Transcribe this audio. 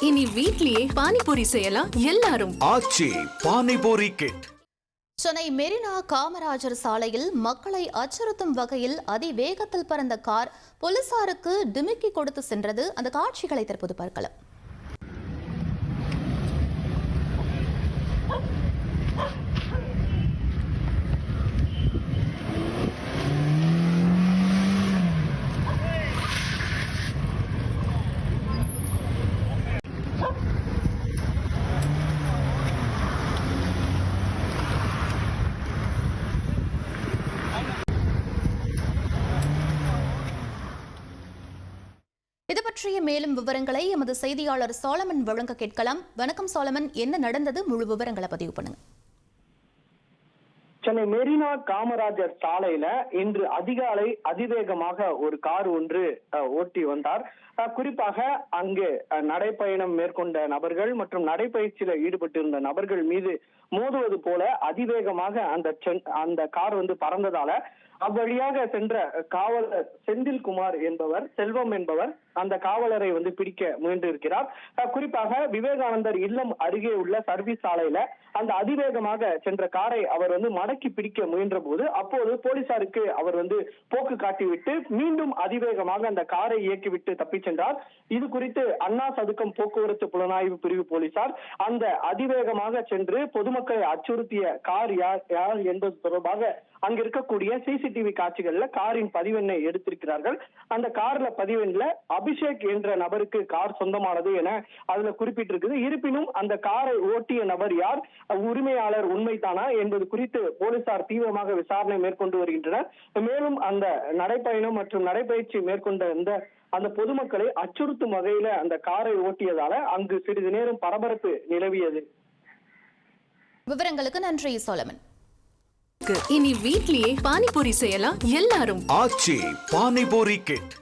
இனி வீட்லயே பானிபூரி செய்யலாம் எல்லாரும். ஆச்சி பானிபூரி கிட். சென்னை மெரினா காமராஜர் சாலையில் மக்களை அச்சுறுத்தும் வகையில் அதிவேகத்தில் பறந்த கார் போலீசாருக்கு டிமிக்கி கொடுத்து சென்றது. அந்த காட்சிகளை தற்போது பார்க்கலாம். இது பற்றிய மேலும் விவரங்களை எமது செய்தியாளர் சோலமன் வழங்க கேட்கலாம். வணக்கம் சோலமன், என்ன நடந்தது? முழு விவரங்களை பதிவு பண்ணுங்க. சென்னை மெரினா காமராஜர் சாலையில இன்று அதிகாலை அதிவேகமாக ஒரு கார் ஒன்று ஓட்டி வந்தார். குறிப்பாக அங்கு நடைப்பயணம் மேற்கொண்ட நபர்கள் மற்றும் நடைப்பயிற்சியில ஈடுபட்டிருந்த நபர்கள் மீது மோதுவது போல அதிவேகமாக அந்த கார் பறந்ததால அவ்வழியாக சென்ற காவலர் செந்தில்குமார் என்பவர், செல்வம் என்பவர் அந்த காவலரை பிடிக்க முயன்றிருக்கிறார். குறிப்பாக விவேகானந்தர் இல்லம் அருகே உள்ள சர்வீஸ் சாலையில அந்த அதிவேகமாக சென்ற காரை அவர் மடக்கி பிடிக்க முயன்ற போது அப்போது போலீசாருக்கு அவர் போக்கு காட்டிவிட்டு மீண்டும் அதிவேகமாக அந்த காரை இயக்கிவிட்டு தப்பி சென்றார். இது குறித்து அண்ணா சதுக்கம் போக்குவரத்து புலனாய்வு பிரிவு போலீசார் அந்த அதிவேகமாக சென்று பொதுமக்களை அச்சுறுத்திய கார் யார் என்பது தொடர்பாக அங்க இருக்கக்கூடிய சிசிடிவி காட்சிகள்ல காரின் பதிவெண்ணை எடுத்திருக்கிறார்கள். அந்த கார்ல பதிவெண்ல அபிஷேக் என்ற நபருக்கு கார் சொந்தமானது என அதுல குறிப்பிட்டிருக்குது. இருப்பினும் அந்த காரை ஓட்டிய நபர் யார், உரிமையாளர் உண்மைதானா என்பது குறித்து போலீசார் தீவிரமாக விசாரணை மேற்கொண்டு வருகின்றனர். மேலும் அந்த நடைப்பயணம் மற்றும் நடைபயிற்சி மேற்கொண்ட அந்த பொதுமக்களை அச்சுறுத்தும் வகையில அந்த காரை ஓட்டியதால அங்கு சிறிது நேரம் பரபரப்பு நிலவியது. விவரங்களுக்கு நன்றி சோலமன். இனி வீட்லயே பானிபூரி செய்யலாம் எல்லாரும். ஆச்சி பானிபூரி கிட்.